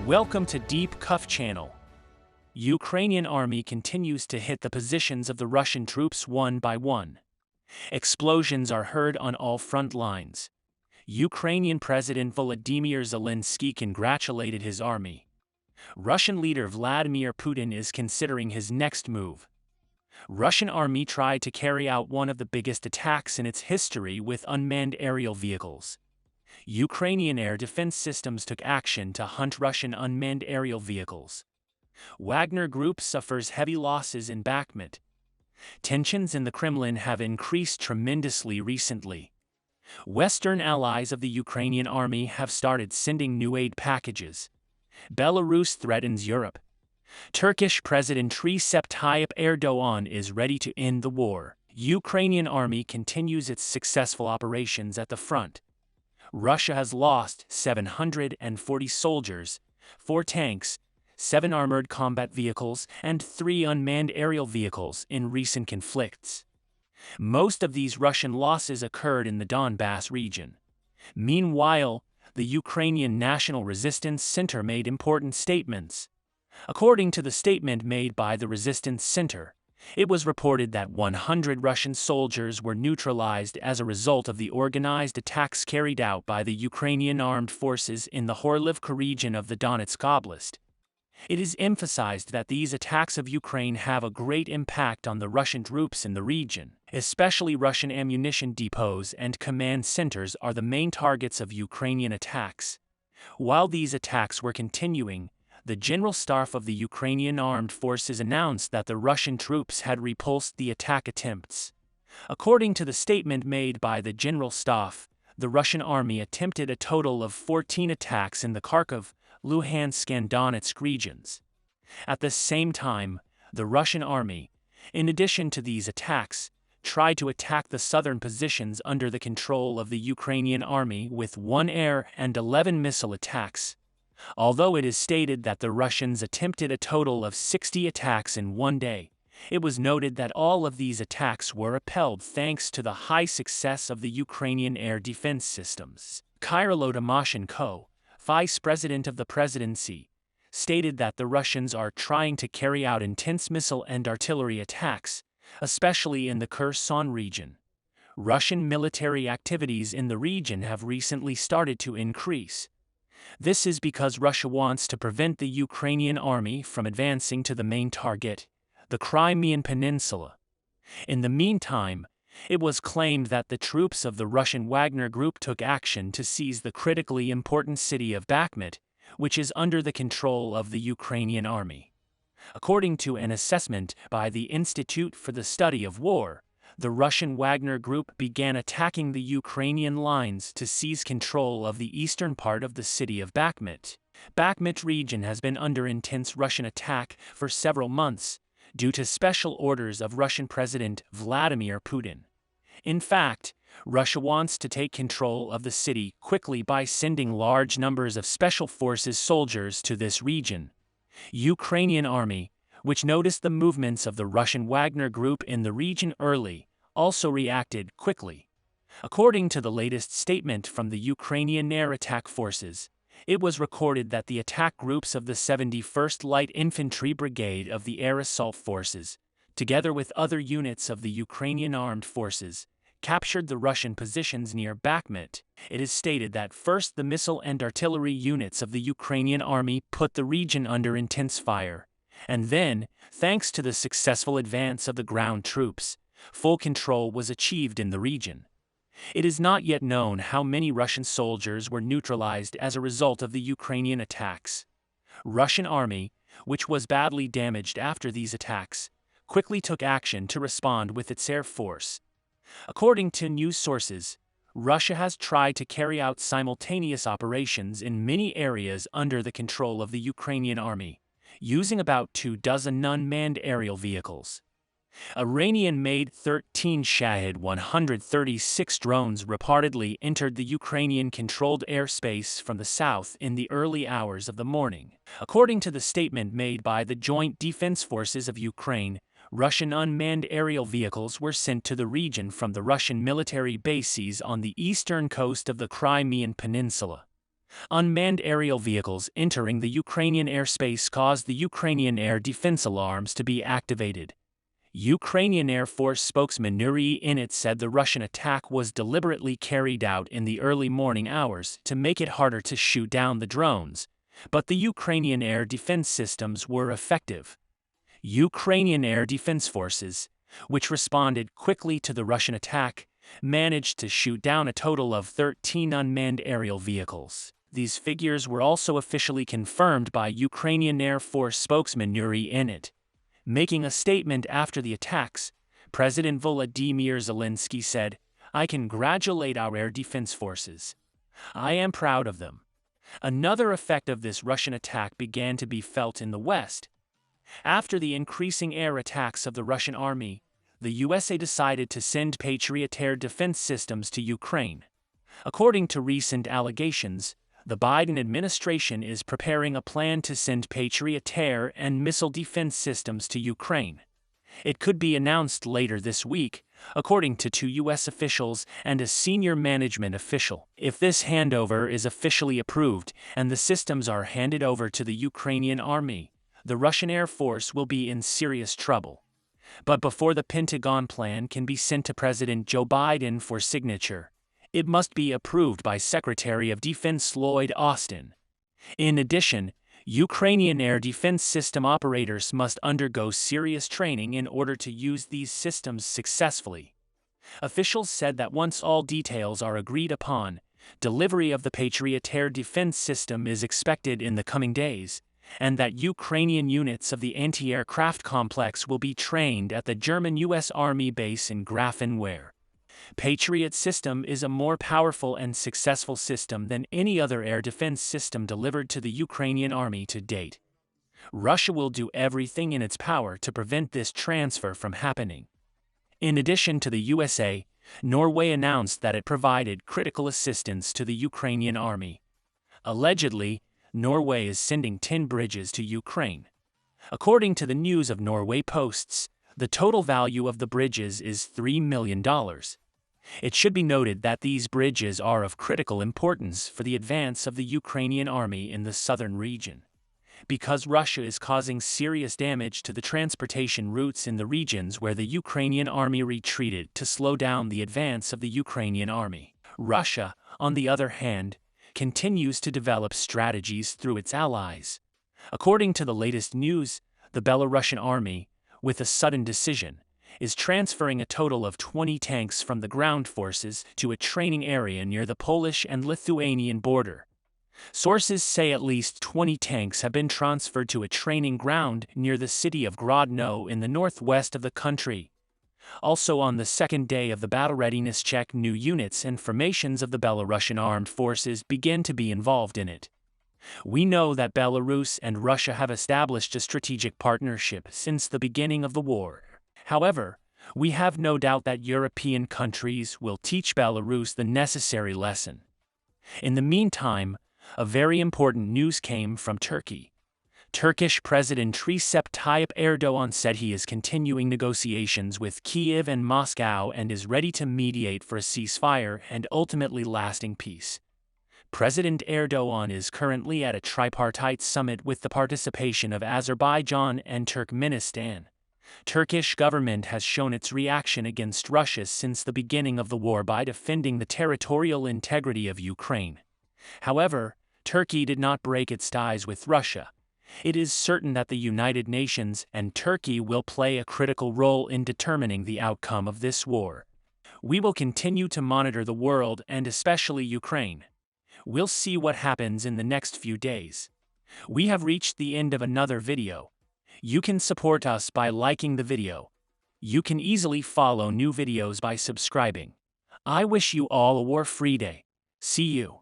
Welcome to Deep Cuff Channel. Ukrainian army continues to hit the positions of the Russian troops one by one. Explosions are heard on all front lines. Ukrainian President Volodymyr Zelensky congratulated his army. Russian leader Vladimir Putin is considering his next move. Russian army tried to carry out one of the biggest attacks in its history with unmanned aerial vehicles. Ukrainian air defense systems took action to hunt Russian unmanned aerial vehicles. Wagner Group suffers heavy losses in Bakhmut. Tensions in the Kremlin have increased tremendously recently. Western allies of the Ukrainian army have started sending new aid packages. Belarus threatens Europe. Turkish President Recep Tayyip Erdogan is ready to end the war. Ukrainian army continues its successful operations at the front. Russia has lost 740 soldiers, 4 tanks, 7 armored combat vehicles, and 3 unmanned aerial vehicles in recent conflicts. Most of these Russian losses occurred in the Donbass region. Meanwhile, the Ukrainian National Resistance Center made important statements. According to the statement made by the Resistance Center, it was reported that 100 Russian soldiers were neutralized as a result of the organized attacks carried out by the Ukrainian armed forces in the Horlivka region of the Donetsk Oblast. It is emphasized that these attacks of Ukraine have a great impact on the Russian troops in the region. Especially Russian ammunition depots and command centers are the main targets of Ukrainian attacks. While these attacks were continuing, the General Staff of the Ukrainian Armed Forces announced that the Russian troops had repulsed the attack attempts. According to the statement made by the General Staff, the Russian army attempted a total of 14 attacks in the Kharkov, Luhansk and Donetsk regions. At the same time, the Russian army, in addition to these attacks, tried to attack the southern positions under the control of the Ukrainian army with 1 air and 11 missile attacks. Although it is stated that the Russians attempted a total of 60 attacks in one day, it was noted that all of these attacks were repelled thanks to the high success of the Ukrainian air defense systems. Kyrylo Tymoshenko, vice president of the presidency, stated that the Russians are trying to carry out intense missile and artillery attacks, especially in the Kherson region. Russian military activities in the region have recently started to increase. This is because Russia wants to prevent the Ukrainian army from advancing to the main target, the Crimean Peninsula. In the meantime, it was claimed that the troops of the Russian Wagner Group took action to seize the critically important city of Bakhmut, which is under the control of the Ukrainian army. According to an assessment by the Institute for the Study of War, the Russian Wagner Group began attacking the Ukrainian lines to seize control of the eastern part of the city of Bakhmut. Bakhmut region has been under intense Russian attack for several months, due to special orders of Russian President Vladimir Putin. In fact, Russia wants to take control of the city quickly by sending large numbers of special forces soldiers to this region. Ukrainian army, which noticed the movements of the Russian Wagner Group in the region early, also reacted quickly. According to the latest statement from the Ukrainian Air Attack Forces, it was recorded that the attack groups of the 71st Light Infantry Brigade of the Air Assault Forces, together with other units of the Ukrainian Armed Forces, captured the Russian positions near Bakhmut. It is stated that first the missile and artillery units of the Ukrainian army put the region under intense fire, and then, thanks to the successful advance of the ground troops, full control was achieved in the region. It is not yet known how many Russian soldiers were neutralized as a result of the Ukrainian attacks. Russian army, which was badly damaged after these attacks, quickly took action to respond with its air force. According to news sources, Russia has tried to carry out simultaneous operations in many areas under the control of the Ukrainian army, using about 24 unmanned aerial vehicles. Iranian-made 13 Shahed 136 drones reportedly entered the Ukrainian-controlled airspace from the south in the early hours of the morning. According to the statement made by the Joint Defense Forces of Ukraine, Russian unmanned aerial vehicles were sent to the region from the Russian military bases on the eastern coast of the Crimean Peninsula. Unmanned aerial vehicles entering the Ukrainian airspace caused the Ukrainian air defense alarms to be activated. Ukrainian Air Force spokesman Yuri Ihnat said the Russian attack was deliberately carried out in the early morning hours to make it harder to shoot down the drones, but the Ukrainian air defense systems were effective. Ukrainian Air Defense Forces, which responded quickly to the Russian attack, managed to shoot down a total of 13 unmanned aerial vehicles. These figures were also officially confirmed by Ukrainian Air Force spokesman Yuri Ihnat. Making a statement after the attacks, President Volodymyr Zelensky said, "I congratulate our air defense forces. I am proud of them." Another effect of this Russian attack began to be felt in the West. After the increasing air attacks of the Russian army, the USA decided to send Patriot air defense systems to Ukraine. According to recent allegations, the Biden administration is preparing a plan to send Patriot air and missile defense systems to Ukraine. It could be announced later this week, according to two U.S. officials and a senior management official. If this handover is officially approved and the systems are handed over to the Ukrainian army, the Russian Air Force will be in serious trouble. But before the Pentagon plan can be sent to President Joe Biden for signature, it must be approved by Secretary of Defense Lloyd Austin. In addition, Ukrainian air defense system operators must undergo serious training in order to use these systems successfully. Officials said that once all details are agreed upon, delivery of the Patriot air defense system is expected in the coming days, and that Ukrainian units of the anti-aircraft complex will be trained at the German U.S. Army base in Grafenwehr. Patriot system is a more powerful and successful system than any other air defense system delivered to the Ukrainian army to date. Russia will do everything in its power to prevent this transfer from happening. In addition to the USA, Norway announced that it provided critical assistance to the Ukrainian army. Allegedly, Norway is sending 10 bridges to Ukraine. According to the News of Norway posts, the total value of the bridges is $3 million. It should be noted that these bridges are of critical importance for the advance of the Ukrainian army in the southern region. Because Russia is causing serious damage to the transportation routes in the regions where the Ukrainian army retreated to slow down the advance of the Ukrainian army. Russia, on the other hand, continues to develop strategies through its allies. According to the latest news, the Belarusian army, with a sudden decision, is transferring a total of 20 tanks from the ground forces to a training area near the Polish and Lithuanian border. Sources say at least 20 tanks have been transferred to a training ground near the city of Grodno in the northwest of the country. Also on the second day of the battle readiness check, new units and formations of the Belarusian armed forces began to be involved in it. We know that Belarus and Russia have established a strategic partnership since the beginning of the war. However, we have no doubt that European countries will teach Belarus the necessary lesson. In the meantime, a very important news came from Turkey. Turkish President Recep Tayyip Erdogan said he is continuing negotiations with Kyiv and Moscow and is ready to mediate for a ceasefire and ultimately lasting peace. President Erdogan is currently at a tripartite summit with the participation of Azerbaijan and Turkmenistan. Turkish government has shown its reaction against Russia since the beginning of the war by defending the territorial integrity of Ukraine. However, Turkey did not break its ties with Russia. It is certain that the United Nations and Turkey will play a critical role in determining the outcome of this war. We will continue to monitor the world and especially Ukraine. We'll see what happens in the next few days. We have reached the end of another video. You can support us by liking the video. You can easily follow new videos by subscribing. I wish you all a war-free day. See you.